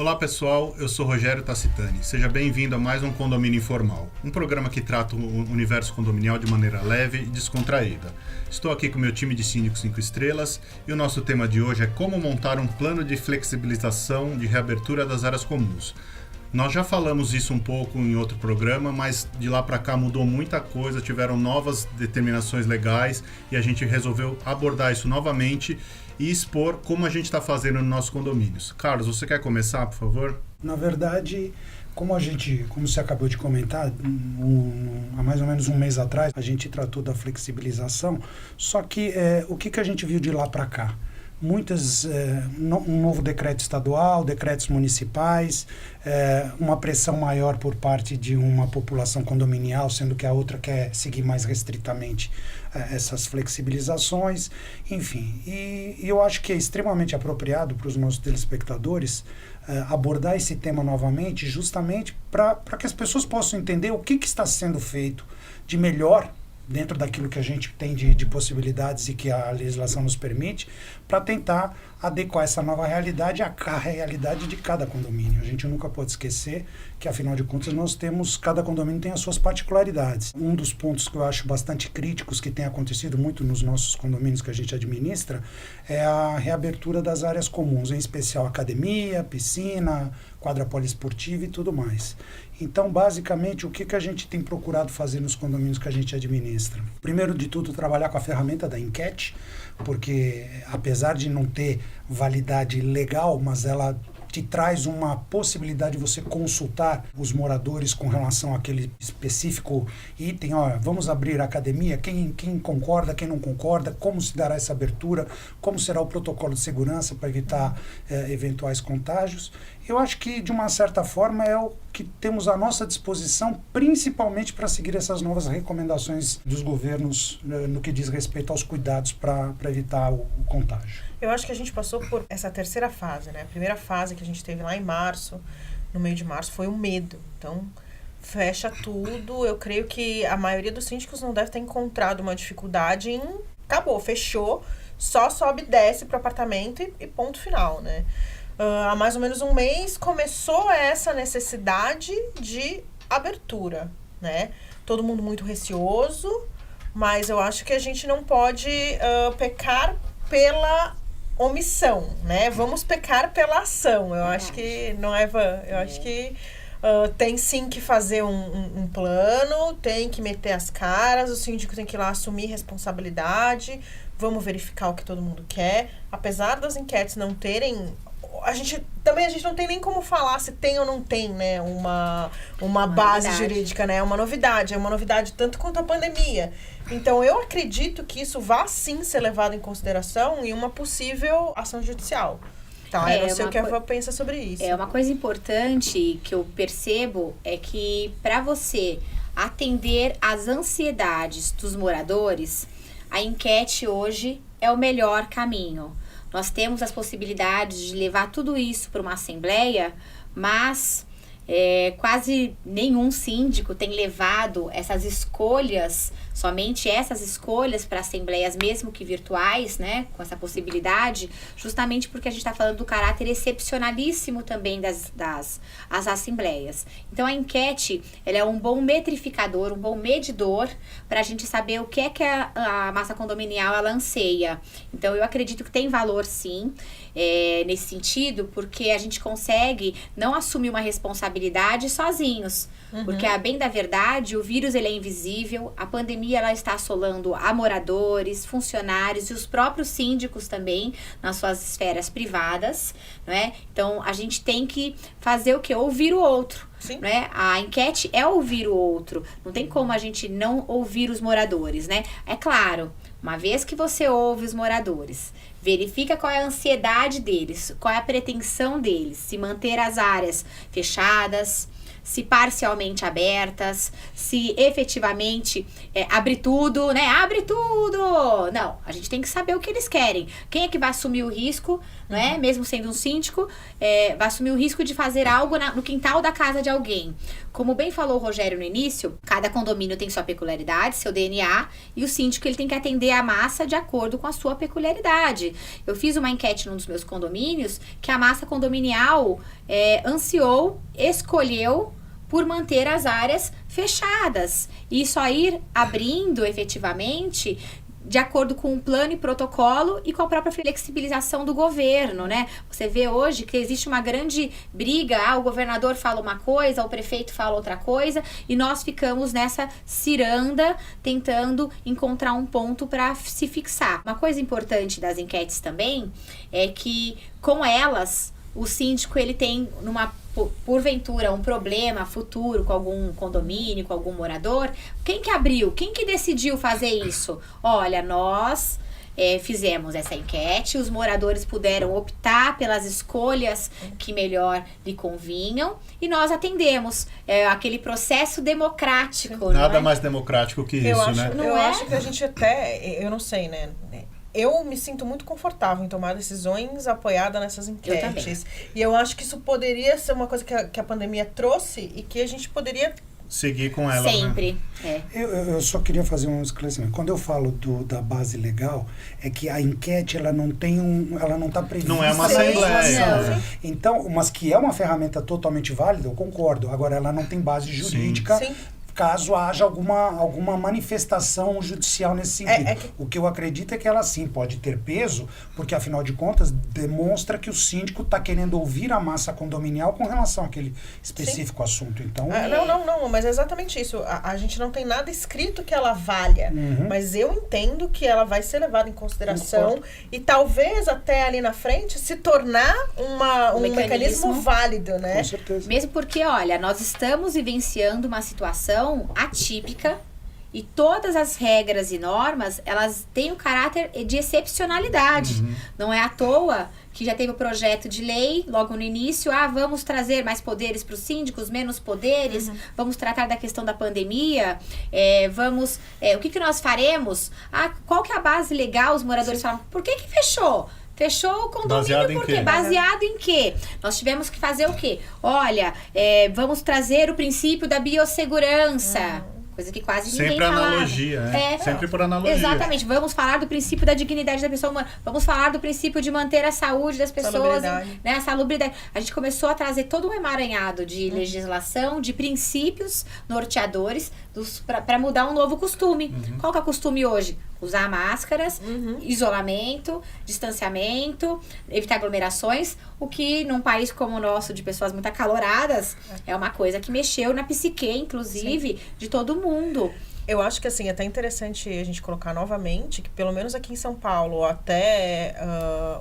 Olá pessoal, eu sou Rogério Tacitani. Seja bem-vindo a mais um Condomínio Informal, um programa que trata o universo condominial de maneira leve e descontraída. Estou aqui com meu time de síndicos 5 estrelas e o nosso tema de hoje é como montar um plano de flexibilização de reabertura das áreas comuns. Nós já falamos isso um pouco em outro programa, mas de lá para cá mudou muita coisa, tiveram novas determinações legais e a gente resolveu abordar isso novamente e expor como a gente está fazendo nos nossos condomínios. Carlos, você quer começar, por favor? Na verdade, como você acabou de comentar, há mais ou menos um mês atrás, a gente tratou da flexibilização, só que o que a gente viu de lá para cá? Um novo decreto estadual, decretos municipais, uma pressão maior por parte de uma população condominial, sendo que a outra quer seguir mais restritamente essas flexibilizações, enfim. E eu acho que é extremamente apropriado para os nossos telespectadores abordar esse tema novamente, justamente para que as pessoas possam entender o que está sendo feito de melhor dentro daquilo que a gente tem de possibilidades e que a legislação nos permite, para tentar adequar essa nova realidade à realidade de cada condomínio. A gente nunca pode esquecer que, afinal de contas, cada condomínio tem as suas particularidades. Um dos pontos que eu acho bastante críticos, que tem acontecido muito nos nossos condomínios que a gente administra, é a reabertura das áreas comuns, em especial academia, piscina, quadra poliesportiva e tudo mais. Então, basicamente, o que a gente tem procurado fazer nos condomínios que a gente administra? Primeiro de tudo, trabalhar com a ferramenta da enquete, porque apesar de não ter validade legal, mas ela te traz uma possibilidade de você consultar os moradores com relação àquele específico item. Vamos abrir a academia, quem concorda, quem não concorda, como se dará essa abertura, como será o protocolo de segurança para evitar eventuais contágios. Eu acho que, de uma certa forma, é o que temos à nossa disposição, principalmente para seguir essas novas recomendações dos governos no que diz respeito aos cuidados para evitar o contágio. Eu acho que a gente passou por essa terceira fase, né? A primeira fase que a gente teve lá em março, no meio de março, foi o medo. Então, fecha tudo. Eu creio que a maioria dos síndicos não deve ter encontrado uma dificuldade em... Acabou, fechou, só sobe e desce para o apartamento e ponto final, né? Há mais ou menos um mês começou essa necessidade de abertura, né? Todo mundo muito receoso, mas eu acho que a gente não pode pecar pela omissão, né? Vamos pecar pela ação. Eu acho que não é vã. Eu acho que tem sim que fazer um plano, tem que meter as caras, o síndico tem que ir lá assumir responsabilidade, vamos verificar o que todo mundo quer. Apesar das enquetes não terem... A gente não tem nem como falar se tem ou não tem, né, uma base jurídica, né? É uma novidade tanto quanto a pandemia. Então, eu acredito que isso vá sim ser levado em consideração em uma possível ação judicial. Tá, eu não sei o que a Eva pensa sobre isso. Uma coisa importante que eu percebo é que para você atender às ansiedades dos moradores, a enquete hoje é o melhor caminho. Nós temos as possibilidades de levar tudo isso para uma assembleia, mas quase nenhum síndico tem levado somente essas escolhas para assembleias, mesmo que virtuais, né, com essa possibilidade, justamente porque a gente está falando do caráter excepcionalíssimo também das assembleias. Então, a enquete, ela é um bom metrificador, um bom medidor para a gente saber o que é que a massa condominial ela anseia. Então, eu acredito que tem valor, sim, nesse sentido, porque a gente consegue não assumir uma responsabilidade sozinhos. Porque, a bem da verdade, o vírus ele é invisível, a pandemia ela está assolando a moradores, funcionários e os próprios síndicos também nas suas esferas privadas, não é? Então, a gente tem que fazer o quê? Ouvir o outro. Sim. Né? A enquete é ouvir o outro. Não tem como a gente não ouvir os moradores, né? É claro, uma vez que você ouve os moradores, verifica qual é a ansiedade deles, qual é a pretensão deles, se manter as áreas fechadas, se parcialmente abertas, se efetivamente abre tudo, né? Abre tudo! Não, a gente tem que saber o que eles querem. Quem é que vai assumir o risco, não é? Mesmo sendo um síndico, vai assumir o risco de fazer algo no quintal da casa de alguém. Como bem falou o Rogério no início, cada condomínio tem sua peculiaridade, seu DNA, e o síndico ele tem que atender a massa de acordo com a sua peculiaridade. Eu fiz uma enquete num dos meus condomínios que a massa condominial ansiou, escolheu por manter as áreas fechadas e só ir abrindo efetivamente de acordo com o plano e protocolo e com a própria flexibilização do governo, né? Você vê hoje que existe uma grande briga, o governador fala uma coisa, o prefeito fala outra coisa, e nós ficamos nessa ciranda tentando encontrar um ponto para se fixar. Uma coisa importante das enquetes também é que, com elas, o síndico ele tem porventura um problema futuro com algum condomínio, com algum morador. Quem que abriu? Quem que decidiu fazer isso? Olha, nós fizemos essa enquete, os moradores puderam optar pelas escolhas que melhor lhe convinham e nós atendemos. Aquele processo democrático. Nada mais democrático que isso, né? Eu acho que a gente eu não sei, né? Eu me sinto muito confortável em tomar decisões apoiada nessas enquetes. E eu acho que isso poderia ser uma coisa que a pandemia trouxe e que a gente poderia seguir com ela. Sempre. Né? Eu só queria fazer um esclarecimento. Quando eu falo da base legal, é que a enquete ela não está prevista. Não é uma assembleia. Né? Então, mas que é uma ferramenta totalmente válida, eu concordo. Agora, ela não tem base jurídica. Sim. Caso haja alguma manifestação judicial nesse sentido. O que eu acredito é que ela sim pode ter peso, porque afinal de contas demonstra que o síndico está querendo ouvir a massa condominial com relação àquele específico assunto. Então, não, mas é exatamente isso. A gente não tem nada escrito que ela valha, mas eu entendo que ela vai ser levada em consideração e talvez até ali na frente se tornar um mecanismo válido, né? Com certeza. Mesmo porque, olha, nós estamos vivenciando uma situação atípica e todas as regras e normas, elas têm o caráter de excepcionalidade. Não é à toa que já teve o projeto de lei logo no início, vamos trazer mais poderes para os síndicos, menos poderes, vamos tratar da questão da pandemia, o que nós faremos? Qual que é a base legal? Os moradores falam, por que fechou? Fechou o condomínio por quê? Baseado em quê? Nós tivemos que fazer o quê? Olha, vamos trazer o princípio da biossegurança. Coisa que quase ninguém falava. Sempre analogia, né? Sempre por analogia. Exatamente. Vamos falar do princípio da dignidade da pessoa humana. Vamos falar do princípio de manter a saúde das pessoas. Né? A salubridade. A gente começou a trazer todo um emaranhado de legislação, de princípios norteadores para mudar um novo costume. Qual que é o costume hoje? Usar máscaras, isolamento, distanciamento, evitar aglomerações, o que num país como o nosso, de pessoas muito acaloradas, é uma coisa que mexeu na psique, inclusive, de todo mundo. Eu acho que, assim, é até interessante a gente colocar novamente que, pelo menos aqui em São Paulo, até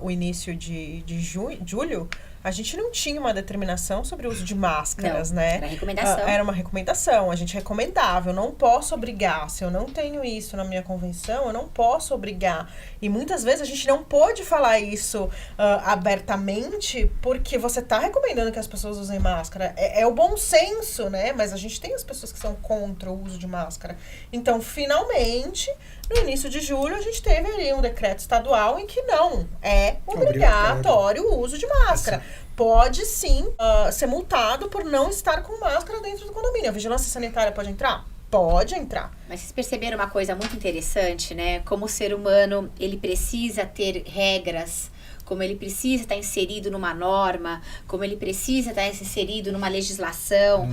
o início de julho, a gente não tinha uma determinação sobre o uso de máscaras, né? Era recomendação. Era uma recomendação, a gente recomendava. Eu não posso obrigar. Se eu não tenho isso na minha convenção, eu não posso obrigar. E muitas vezes a gente não pode falar isso abertamente porque você está recomendando que as pessoas usem máscara. É o bom senso, né? Mas a gente tem as pessoas que são contra o uso de máscara. Então, finalmente, no início de julho, a gente teve ali um decreto estadual em que não é obrigatório o uso de máscara. Pode sim ser multado por não estar com máscara dentro do condomínio. A vigilância sanitária pode entrar? Pode entrar. Mas vocês perceberam uma coisa muito interessante, né? Como o ser humano, ele precisa ter regras, como ele precisa estar inserido numa norma, como ele precisa estar inserido numa legislação,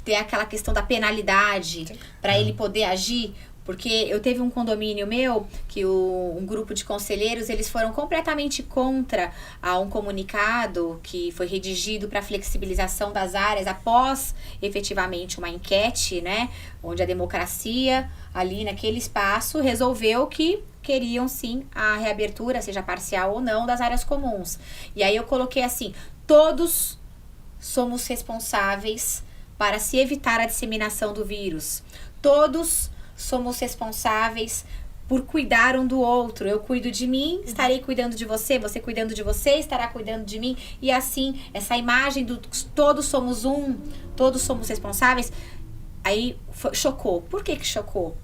ter aquela questão da penalidade para ele poder agir. Porque eu teve um condomínio meu que um grupo de conselheiros, eles foram completamente contra um comunicado que foi redigido para flexibilização das áreas após efetivamente uma enquete, né? Onde a democracia ali naquele espaço resolveu que queriam sim a reabertura, seja parcial ou não, das áreas comuns. E aí eu coloquei assim, todos somos responsáveis para se evitar a disseminação do vírus. Todos somos responsáveis por cuidar um do outro. Eu cuido de mim, estarei cuidando de você, você cuidando de você, estará cuidando de mim. E assim, essa imagem do todos somos todos somos responsáveis, aí chocou. Por que chocou?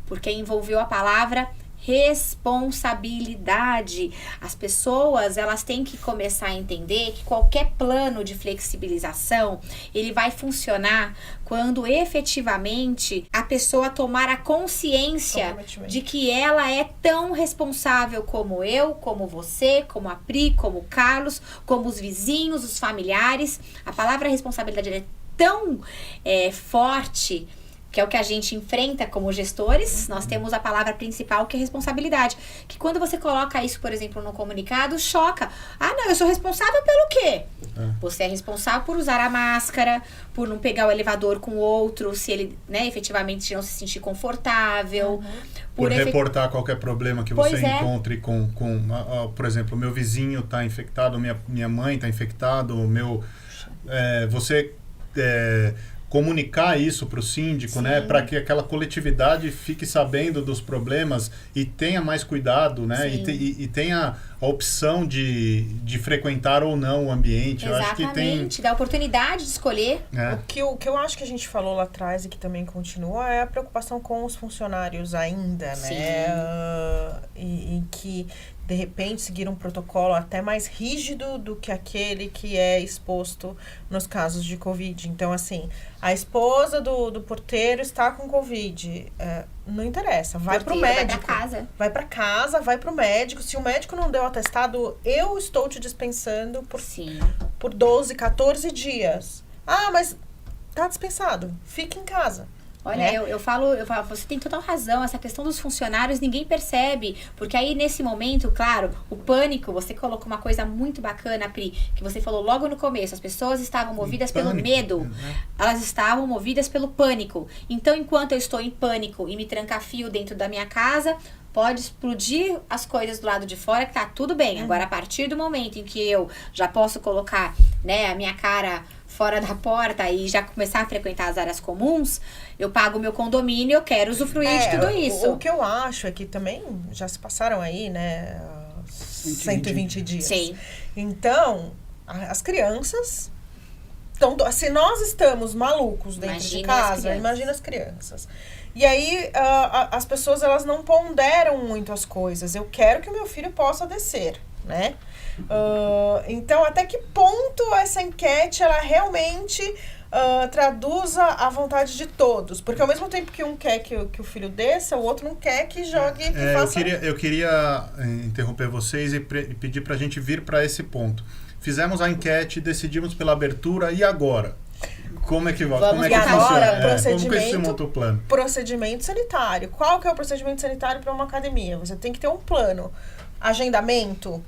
Porque envolveu a palavra responsabilidade. As pessoas, elas têm que começar a entender que qualquer plano de flexibilização, ele vai funcionar quando efetivamente a pessoa tomar a consciência de que ela é tão responsável como eu, como você, como a Pri, como o Carlos, como os vizinhos, os familiares. A palavra responsabilidade é tão forte, que é o que a gente enfrenta como gestores. Nós temos a palavra principal, que é responsabilidade. Que quando você coloca isso, por exemplo, no comunicado, choca. Ah, não, eu sou responsável pelo quê? Você é responsável por usar a máscara, por não pegar o elevador com o outro, se ele, né, efetivamente não se sentir confortável. Por reportar qualquer problema que você encontre com por exemplo, meu vizinho está infectado, minha mãe está infectada, você comunicar isso para o síndico, né, para que aquela coletividade fique sabendo dos problemas e tenha mais cuidado, né, e tenha a opção de frequentar ou não o ambiente. Exatamente, eu acho que tem... dá a oportunidade de escolher. O que eu acho que a gente falou lá atrás e que também continua é a preocupação com os funcionários ainda, né, e que de repente seguir um protocolo até mais rígido do que aquele que é exposto nos casos de Covid. Então, assim, a esposa do porteiro está com Covid. Não interessa, vai pro médico. Vai pra casa, vai pro médico. Se o médico não deu atestado, eu estou te dispensando por 12, 14 dias. Ah, mas tá dispensado. Fica em casa. Olha, né? eu falo, você tem total razão, essa questão dos funcionários ninguém percebe, porque aí nesse momento, claro, o pânico, você colocou uma coisa muito bacana, Pri, que você falou logo no começo, as pessoas estavam movidas pelo medo, elas estavam movidas pelo pânico. Então, enquanto eu estou em pânico e me trancafio dentro da minha casa, pode explodir as coisas do lado de fora, que tá tudo bem. Agora, a partir do momento em que eu já posso colocar, né, a minha cara fora da porta e já começar a frequentar as áreas comuns, eu pago o meu condomínio, eu quero usufruir de tudo isso. O que eu acho é que também já se passaram aí, né, 120 dias. Sim. Então, as crianças... Então, se nós estamos malucos dentro de casa, imagina as crianças. E aí, as pessoas, elas não ponderam muito as coisas. Eu quero que o meu filho possa descer, né? Então, até que ponto essa enquete, ela realmente traduza a vontade de todos? Porque ao mesmo tempo que um quer que o filho desça, o outro não quer que jogue, que faça... Eu queria interromper vocês e pedir pra gente vir para esse ponto. Fizemos a enquete, decidimos pela abertura, e agora? Como é que vai? Como é que funciona? Como que se monta o plano? Procedimento sanitário. Qual que é o procedimento sanitário para uma academia? Você tem que ter um plano. Agendamento.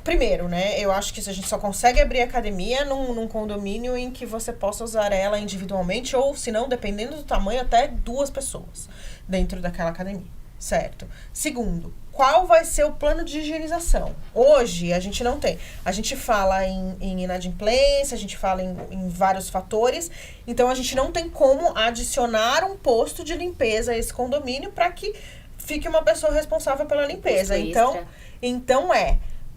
Primeiro, né? Eu acho que a gente só consegue abrir academia num condomínio em que você possa usar ela individualmente, ou, se não, dependendo do tamanho, até 2 pessoas dentro daquela academia. Certo? Segundo, qual vai ser o plano de higienização? Hoje, a gente não tem. A gente fala em inadimplência, a gente fala em vários fatores. Então, a gente não tem como adicionar um posto de limpeza a esse condomínio para que fique uma pessoa responsável pela limpeza. Então,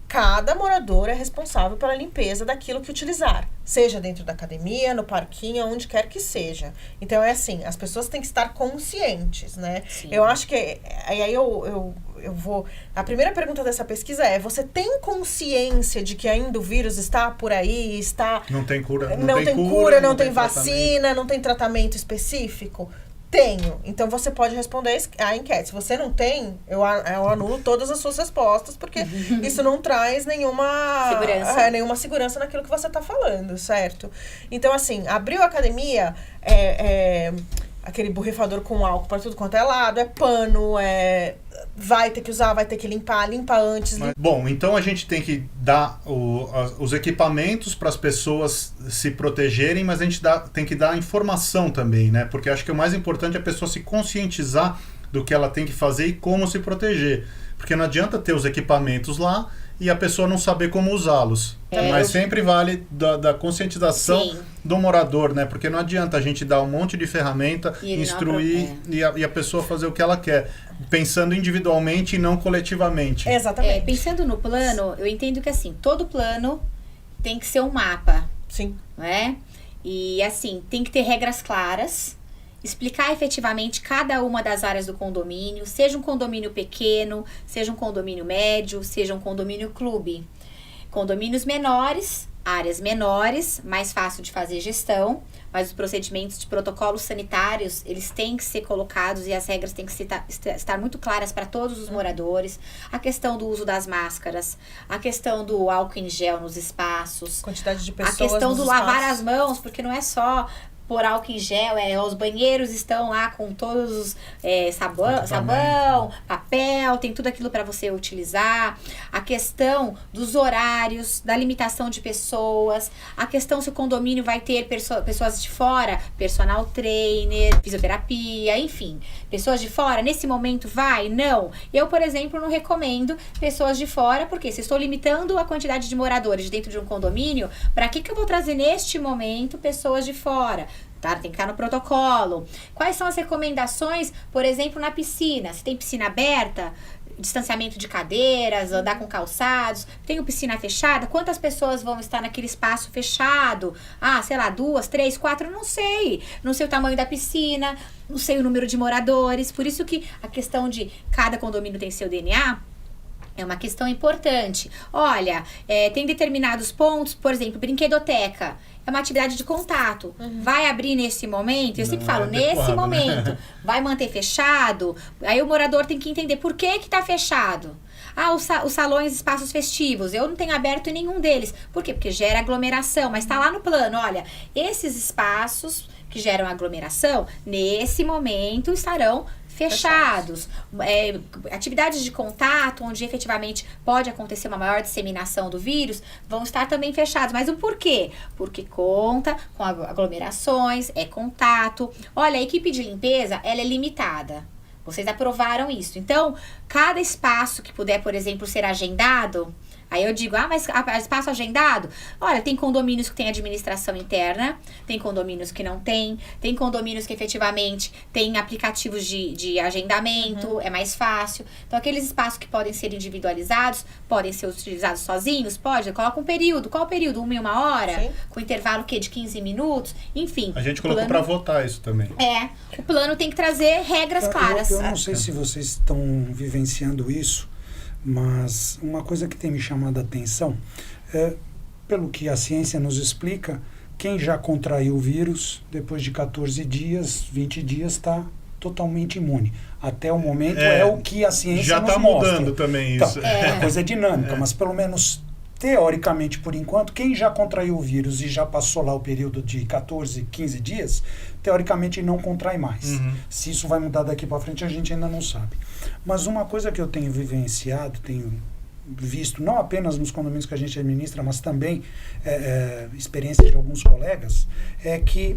cada morador é responsável pela limpeza daquilo que utilizar. Seja dentro da academia, no parquinho, onde quer que seja. Então, é assim, as pessoas têm que estar conscientes, né? Sim. Eu acho que... Aí eu vou... A primeira pergunta dessa pesquisa é: você tem consciência de que ainda o vírus está por aí, está... Não tem cura. Não tem vacina, não tem tratamento específico? Tenho. Então, você pode responder a enquete. Se você não tem, eu anulo todas as suas respostas, porque isso não traz nenhuma segurança naquilo que você está falando, certo? Então, assim, abriu a academia, aquele borrifador com álcool para tudo quanto é lado, é pano, vai ter que usar, vai ter que limpa antes. Bom, então a gente tem que dar os equipamentos para as pessoas se protegerem, mas a gente tem que dar informação também, né? Porque acho que o mais importante é a pessoa se conscientizar do que ela tem que fazer e como se proteger. Porque não adianta ter os equipamentos lá e a pessoa não saber como usá-los. Mas sempre vale da conscientização do morador, né? Porque não adianta a gente dar um monte de ferramenta, instruir e a pessoa fazer o que ela quer, pensando individualmente e não coletivamente. Exatamente. Pensando no plano, eu entendo que, assim, todo plano tem que ser um mapa. Sim. Não é? E, assim, tem que ter regras claras. explicar efetivamente cada uma das áreas do condomínio, seja um condomínio pequeno, seja um condomínio médio, seja um condomínio clube. Condomínios menores, áreas menores, mais fácil de fazer gestão, mas os procedimentos de protocolos sanitários, eles têm que ser colocados e as regras têm que estar muito claras para todos os moradores. A questão do uso das máscaras, a questão do álcool em gel nos espaços, Quantidade de pessoas a questão do nos lavar espaços. as mãos, porque não é só por álcool em gel, os banheiros estão lá com todos os sabão, papel, tem tudo aquilo para você utilizar. A questão dos horários, da limitação de pessoas, a questão se o condomínio vai ter pessoas de fora, personal trainer, fisioterapia, enfim. Pessoas de fora, nesse momento vai? Não. Eu, por exemplo, não recomendo pessoas de fora, porque se estou limitando a quantidade de moradores dentro de um condomínio, para que eu vou trazer neste momento pessoas de fora? Tá? Tem que estar no protocolo. Quais são as recomendações, por exemplo, na piscina? Se tem piscina aberta, distanciamento de cadeiras, andar com calçados, tem piscina fechada, quantas pessoas vão estar naquele espaço fechado? Sei lá, 2, 3, 4, não sei. Não sei o tamanho da piscina, não sei o número de moradores. Por isso que a questão de cada condomínio tem seu DNA é uma questão importante. Olha, tem determinados pontos, por exemplo, brinquedoteca. É uma atividade de contato. Vai abrir nesse momento? Eu sempre falo, nesse momento. Vai manter fechado? Aí o morador tem que entender por que está fechado. Os salões, espaços festivos, eu não tenho aberto nenhum deles. Por quê? Porque gera aglomeração, mas está lá no plano. Olha, esses espaços que geram aglomeração, nesse momento estarão fechados. Atividades de contato, onde efetivamente pode acontecer uma maior disseminação do vírus, vão estar também fechados. Mas o porquê? Porque conta com aglomerações, é contato. Olha, a equipe de limpeza, ela é limitada. Vocês aprovaram isso. Então, cada espaço que puder, por exemplo, ser agendado, aí eu digo, mas espaço agendado? Olha, tem condomínios que tem administração interna, tem condomínios que não tem condomínios que efetivamente tem aplicativos de agendamento, é mais fácil. Então, aqueles espaços que podem ser individualizados, podem ser utilizados sozinhos, coloca um período. Qual o período? 1 hora? Sim. Com intervalo de 15 minutos? Enfim. A gente colocou para votar isso também. O plano tem que trazer regras claras. Eu não sei se vocês estão vivenciando isso, mas uma coisa que tem me chamado a atenção é, pelo que a ciência nos explica, quem já contraiu o vírus, depois de 14 dias, 20 dias, está totalmente imune. Até o momento é o que a ciência nos mostra. Já está mudando também isso. Então, a coisa é dinâmica, mas pelo menos teoricamente, por enquanto, quem já contraiu o vírus e já passou lá o período de 14, 15 dias, teoricamente não contrai mais. Se isso vai mudar daqui para frente, a gente ainda não sabe. Mas uma coisa que eu tenho vivenciado, tenho visto, não apenas nos condomínios que a gente administra, mas também experiência de alguns colegas, é que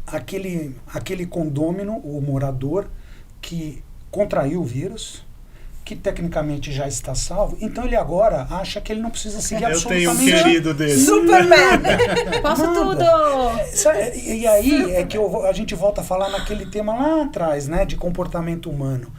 aquele condômino, o morador que contraiu o vírus, que tecnicamente já está salvo, então ele agora acha que ele não precisa seguir absolutamente nada. Eu tenho um querido dele. Superman! Posso tudo! E aí é que a gente volta a falar naquele tema lá atrás, né, de comportamento humano.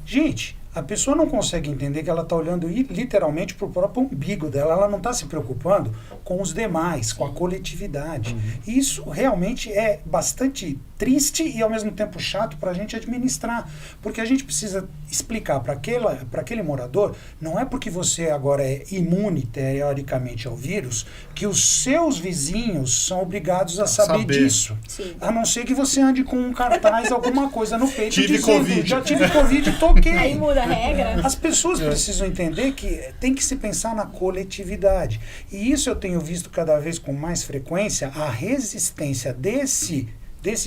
Gente, a pessoa não consegue entender que ela está olhando literalmente para o próprio umbigo dela, ela não está se preocupando com os demais, com a coletividade. E isso realmente é bastante triste e ao mesmo tempo chato para a gente administrar, porque a gente precisa explicar para aquele morador, não é porque você agora é imune teoricamente ao vírus, que os seus vizinhos são obrigados a saber disso. Sim. A não ser que você ande com um cartaz, alguma coisa no peito Tive dizendo, Covid. já tive Covid, toquei. Aí muda a regra. As pessoas precisam entender que tem que se pensar na coletividade. E isso eu tenho visto cada vez com mais frequência, a resistência desse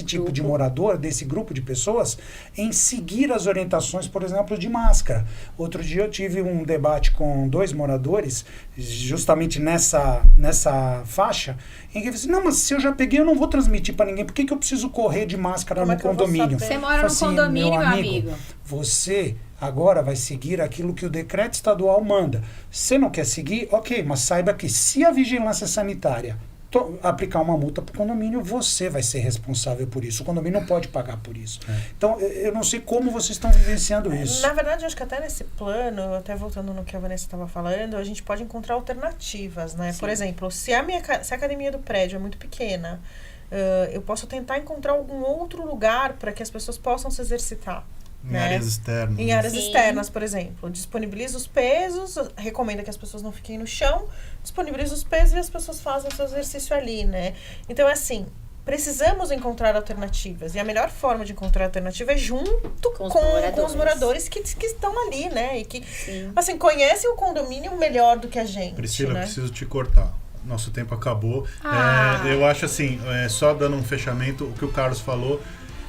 tipo de morador, desse grupo de pessoas, em seguir as orientações, por exemplo, de máscara. Outro dia eu tive um debate com 2 moradores, justamente nessa faixa, em que eu disse, não, mas se eu já peguei, eu não vou transmitir para ninguém, por que eu preciso correr de máscara no condomínio? Você mora no condomínio, meu amigo. Você agora vai seguir aquilo que o decreto estadual manda. Se não quer seguir, ok, mas saiba que se a vigilância sanitária aplicar uma multa para o condomínio, você vai ser responsável por isso. O condomínio não pode pagar por isso. Então, eu não sei como vocês estão vivenciando isso. Na verdade, eu acho que até nesse plano, até voltando no que a Vanessa estava falando, a gente pode encontrar alternativas, né? Sim. Por exemplo, se a academia do prédio é muito pequena, eu posso tentar encontrar algum outro lugar para que as pessoas possam se exercitar. Em áreas externas. Em áreas Sim. externas, por exemplo. Disponibiliza os pesos, recomenda que as pessoas não fiquem no chão, disponibiliza os pesos e as pessoas fazem o seu exercício ali, né? Então, assim, precisamos encontrar alternativas. E a melhor forma de encontrar alternativa é junto com os moradores que estão ali, né? E que, assim, conhecem o condomínio melhor do que a gente, Priscila, né? eu preciso te cortar. Nosso tempo acabou. Eu acho assim, só dando um fechamento, o que o Carlos falou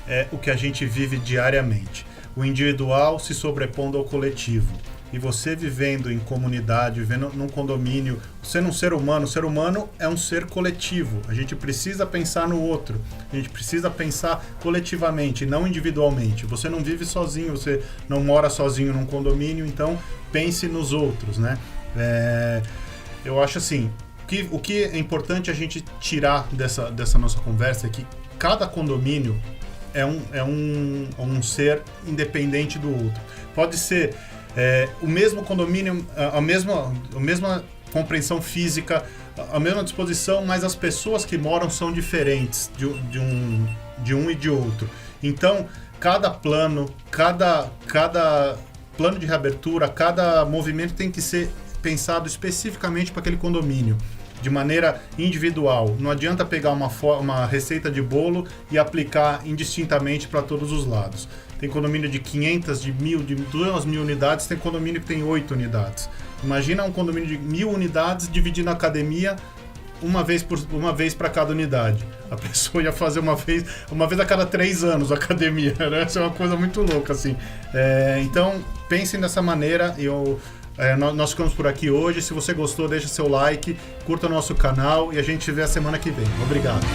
é o que a gente vive diariamente. O individual se sobrepondo ao coletivo. E você vivendo em comunidade, vivendo num condomínio, sendo um ser humano, o ser humano é um ser coletivo. A gente precisa pensar no outro. A gente precisa pensar coletivamente, não individualmente. Você não vive sozinho, você não mora sozinho num condomínio, então pense nos outros, né? Eu acho assim, o que é importante a gente tirar dessa nossa conversa é que cada condomínio é um ser independente do outro. Pode ser o mesmo condomínio, a mesma compreensão física, a mesma disposição, mas as pessoas que moram são diferentes de um e de outro. Então, cada plano, cada plano de reabertura, cada movimento tem que ser pensado especificamente para aquele condomínio, de maneira individual. Não adianta pegar uma receita de bolo e aplicar indistintamente para todos os lados. Tem condomínio de 500, de 1.000, de 2.000 unidades, tem condomínio que tem 8 unidades. Imagina um condomínio de 1.000 unidades dividindo a academia uma vez para cada unidade. A pessoa ia fazer uma vez a cada 3 anos a academia, né? Isso é uma coisa muito louca, assim. Então, pensem dessa maneira. Nós ficamos por aqui hoje. Se você gostou, deixa seu like, curta o nosso canal e a gente se vê a semana que vem. Obrigado.